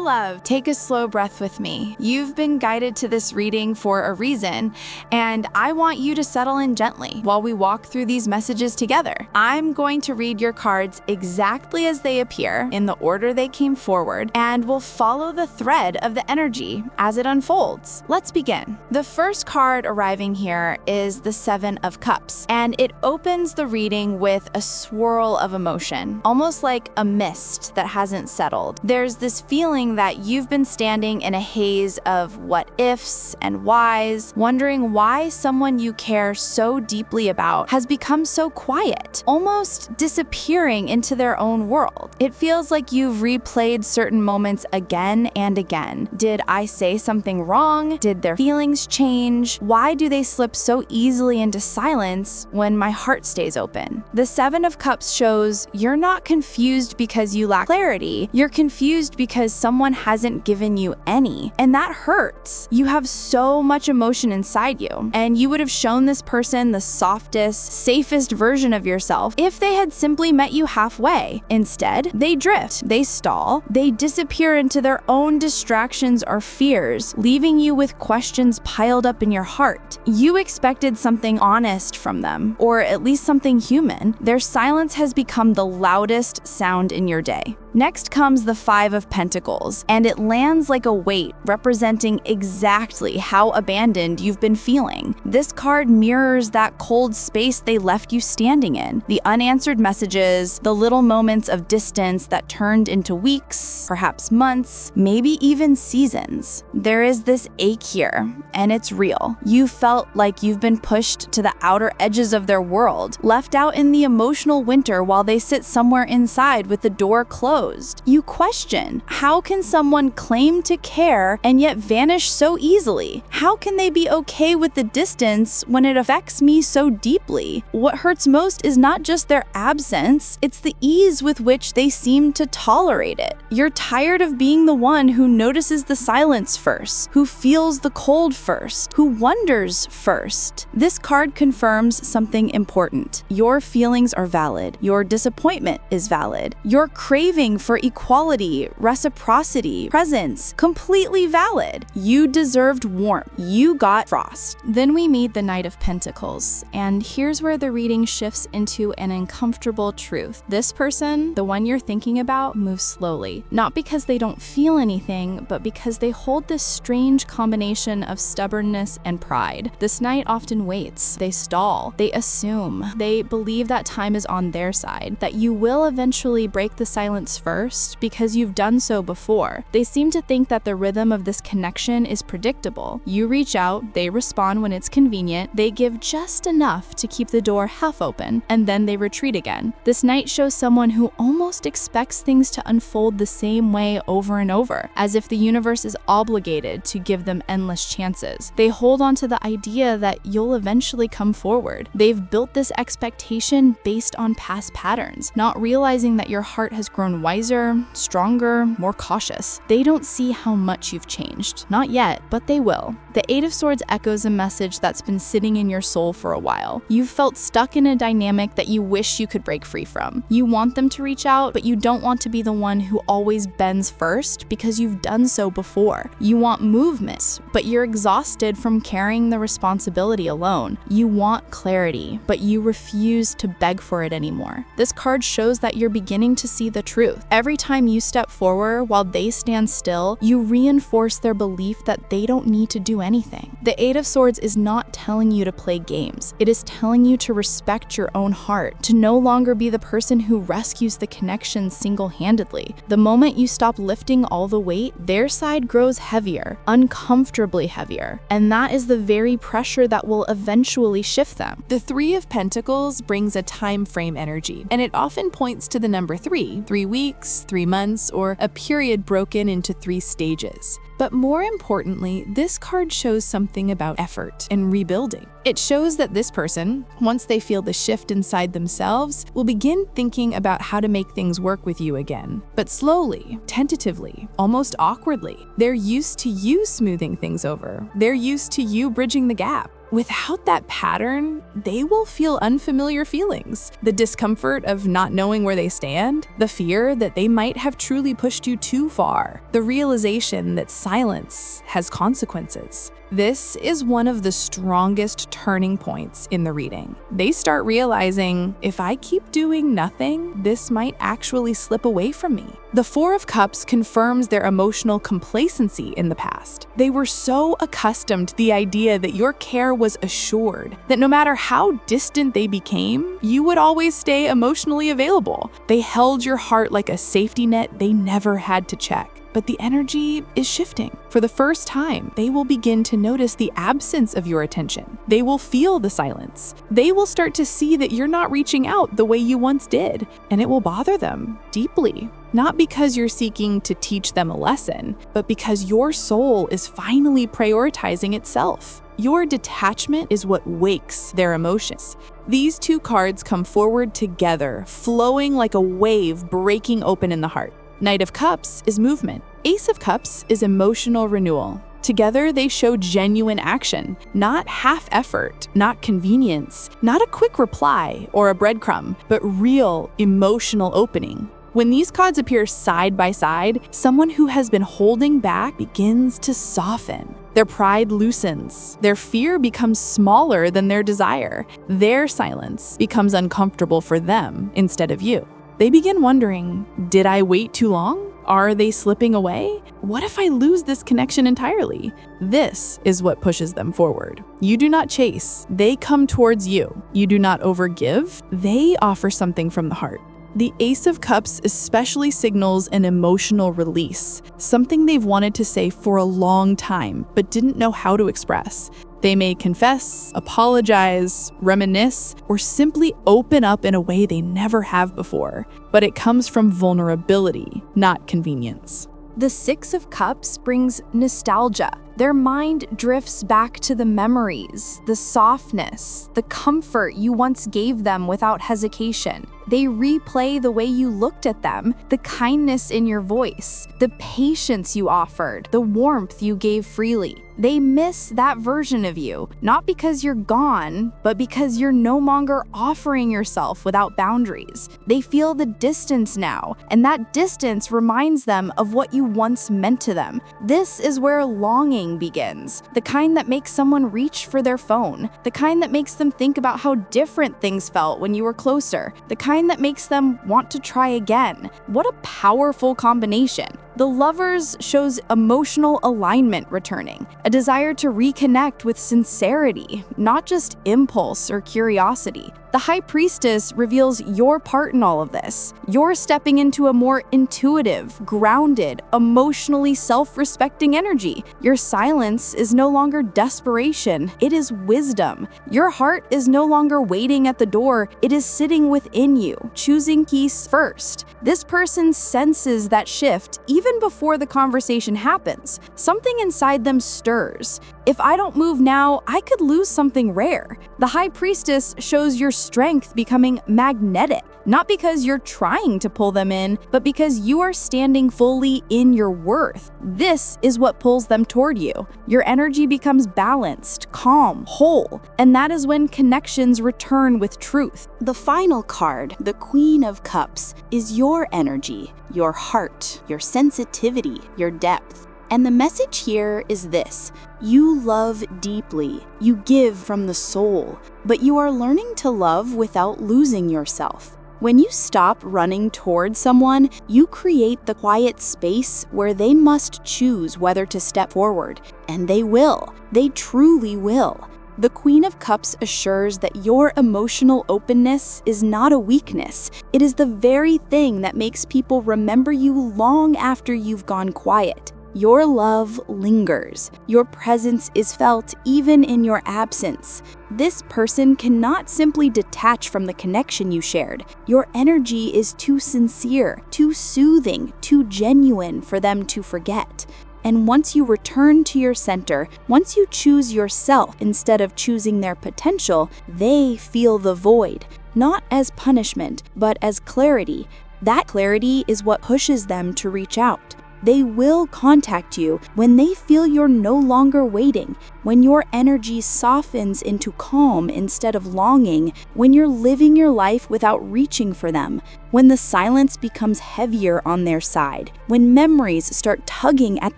love. Take a slow breath with me. You've been guided to this reading for a reason, and I want you to settle in gently while we walk through these messages together. I'm going to read your cards exactly as they appear, in the order they came forward, and we'll follow the thread of the energy as it unfolds. Let's begin. The first card arriving here is the Seven of Cups, and it opens the reading with a swirl of emotion, almost like a mist that hasn't settled. There's this feeling that you've been standing in a haze of what ifs and whys, wondering why someone you care so deeply about has become so quiet, almost disappearing into their own world. It feels like you've replayed certain moments again and again. Did I say something wrong? Did their feelings change? Why do they slip so easily into silence when my heart stays open? The Seven of Cups shows you're not confused because you lack clarity. You're confused because someone hasn't given you any, and that hurts. You have so much emotion inside you, and you would have shown this person the softest, safest version of yourself if they had simply met you halfway. Instead, they drift, they stall, they disappear into their own distractions or fears, leaving you with questions piled up in your heart. You expected something honest from them, or at least something human. Their silence has become the loudest sound in your day. Next comes the Five of Pentacles, and it lands like a weight, representing exactly how abandoned you've been feeling. This card mirrors that cold space they left you standing in. The unanswered messages, the little moments of distance that turned into weeks, perhaps months, maybe even seasons. There is this ache here, and it's real. You felt like you've been pushed to the outer edges of their world, left out in the emotional winter while they sit somewhere inside with the door closed. You question, how can someone claim to care and yet vanish so easily? How can they be okay with the distance when it affects me so deeply? What hurts most is not just their absence, it's the ease with which they seem to tolerate it. You're tired of being the one who notices the silence first, who feels the cold first, who wonders first. This card confirms something important. Your feelings are valid. Your disappointment is valid. Your craving for equality, reciprocity, presence, completely valid. You deserved warmth. You got frost. Then we meet the Knight of Pentacles, and here's where the reading shifts into an uncomfortable truth. This person, the one you're thinking about, moves slowly. Not because they don't feel anything, but because they hold this strange combination of stubbornness and pride. This knight often waits. They stall. They assume. They believe that time is on their side, that you will eventually break the silence first because you've done so before. They seem to think that the rhythm of this connection is predictable. You reach out, they respond when it's convenient, they give just enough to keep the door half open, and then they retreat again. This knight shows someone who almost expects things to unfold the same way over and over, as if the universe is obligated to give them endless chances. They hold on to the idea that you'll eventually come forward. They've built this expectation based on past patterns, not realizing that your heart has grown wiser, stronger, more cautious. They don't see how much you've changed. Not yet, but they will. The Eight of Swords echoes a message that's been sitting in your soul for a while. You've felt stuck in a dynamic that you wish you could break free from. You want them to reach out, but you don't want to be the one who always bends first because you've done so before. You want movement, but you're exhausted from carrying the responsibility alone. You want clarity, but you refuse to beg for it anymore. This card shows that you're beginning to see the truth. Every time you step forward while they stand still, you reinforce their belief that they don't need to do anything. The Eight of Swords is not telling you to play games. It is telling you to respect your own heart, to no longer be the person who rescues the connection single-handedly. The moment you stop lifting all the weight, their side grows heavier, uncomfortably heavier, and that is the very pressure that will eventually shift them. The Three of Pentacles brings a time frame energy, and it often points to the number 3 weeks, 3 months, or a period broken into 3 stages. But more importantly, this card shows something about effort and rebuilding. It shows that this person, once they feel the shift inside themselves, will begin thinking about how to make things work with you again. But slowly, tentatively, almost awkwardly. They're used to you smoothing things over. They're used to you bridging the gap. Without that pattern, they will feel unfamiliar feelings. The discomfort of not knowing where they stand, the fear that they might have truly pushed you too far, the realization that silence has consequences. This is one of the strongest turning points in the reading. They start realizing, if I keep doing nothing, this might actually slip away from me. The Four of Cups confirms their emotional complacency in the past. They were so accustomed to the idea that your care was assured, that no matter how distant they became, you would always stay emotionally available. They held your heart like a safety net they never had to check. But the energy is shifting. For the first time, they will begin to notice the absence of your attention. They will feel the silence. They will start to see that you're not reaching out the way you once did, and it will bother them deeply. Not because you're seeking to teach them a lesson, but because your soul is finally prioritizing itself. Your detachment is what wakes their emotions. These two cards come forward together, flowing like a wave breaking open in the heart. Knight of Cups is movement. Ace of Cups is emotional renewal. Together, they show genuine action, not half effort, not convenience, not a quick reply or a breadcrumb, but real emotional opening. When these cards appear side by side, someone who has been holding back begins to soften. Their pride loosens. Their fear becomes smaller than their desire. Their silence becomes uncomfortable for them instead of you. They begin wondering, did I wait too long? Are they slipping away? What if I lose this connection entirely? This is what pushes them forward. You do not chase, they come towards you. You do not overgive, they offer something from the heart. The Ace of Cups especially signals an emotional release, something they've wanted to say for a long time, but didn't know how to express. They may confess, apologize, reminisce, or simply open up in a way they never have before. But it comes from vulnerability, not convenience. The Six of Cups brings nostalgia. Their mind drifts back to the memories, the softness, the comfort you once gave them without hesitation. They replay the way you looked at them, the kindness in your voice, the patience you offered, the warmth you gave freely. They miss that version of you, not because you're gone, but because you're no longer offering yourself without boundaries. They feel the distance now, and that distance reminds them of what you once meant to them. This is where longing begins, the kind that makes someone reach for their phone, the kind that makes them think about how different things felt when you were closer, the kind that makes them want to try again. What a powerful combination. The Lovers shows emotional alignment returning, a desire to reconnect with sincerity, not just impulse or curiosity. The High Priestess reveals your part in all of this. You're stepping into a more intuitive, grounded, emotionally self-respecting energy. Your silence is no longer desperation, it is wisdom. Your heart is no longer waiting at the door, it is sitting within you, choosing peace first. This person senses that shift even before the conversation happens. Something inside them stirs. If I don't move now, I could lose something rare. The High Priestess shows your strength becoming magnetic, not because you're trying to pull them in, but because you are standing fully in your worth. This is what pulls them toward you. Your energy becomes balanced, calm, whole, and that is when connections return with truth. The final card, the Queen of Cups, is your energy, your heart, your sensitivity, your depth. And the message here is this: you love deeply, you give from the soul, but you are learning to love without losing yourself. When you stop running toward someone, you create the quiet space where they must choose whether to step forward. And they will. They truly will. The Queen of Cups assures that your emotional openness is not a weakness. It is the very thing that makes people remember you long after you've gone quiet. Your love lingers. Your presence is felt even in your absence. This person cannot simply detach from the connection you shared. Your energy is too sincere, too soothing, too genuine for them to forget. And once you return to your center, once you choose yourself instead of choosing their potential, they feel the void, not as punishment, but as clarity. That clarity is what pushes them to reach out. They will contact you when they feel you're no longer waiting, when your energy softens into calm instead of longing, when you're living your life without reaching for them, when the silence becomes heavier on their side, when memories start tugging at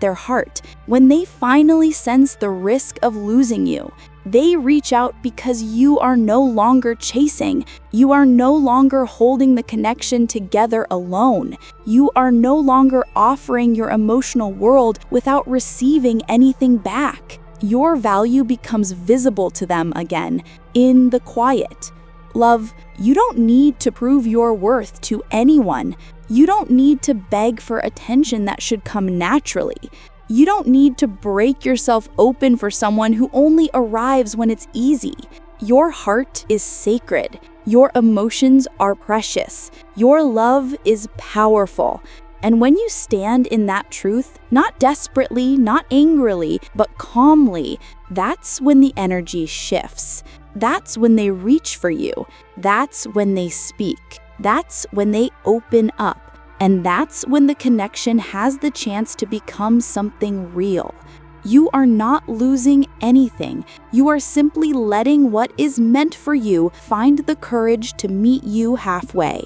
their heart, when they finally sense the risk of losing you. They reach out because you are no longer chasing. You are no longer holding the connection together alone. You are no longer offering your emotional world without receiving anything back. Your value becomes visible to them again, in the quiet. Love, you don't need to prove your worth to anyone. You don't need to beg for attention that should come naturally. You don't need to break yourself open for someone who only arrives when it's easy. Your heart is sacred. Your emotions are precious. Your love is powerful. And when you stand in that truth, not desperately, not angrily, but calmly, that's when the energy shifts. That's when they reach for you. That's when they speak. That's when they open up. And that's when the connection has the chance to become something real. You are not losing anything. You are simply letting what is meant for you find the courage to meet you halfway.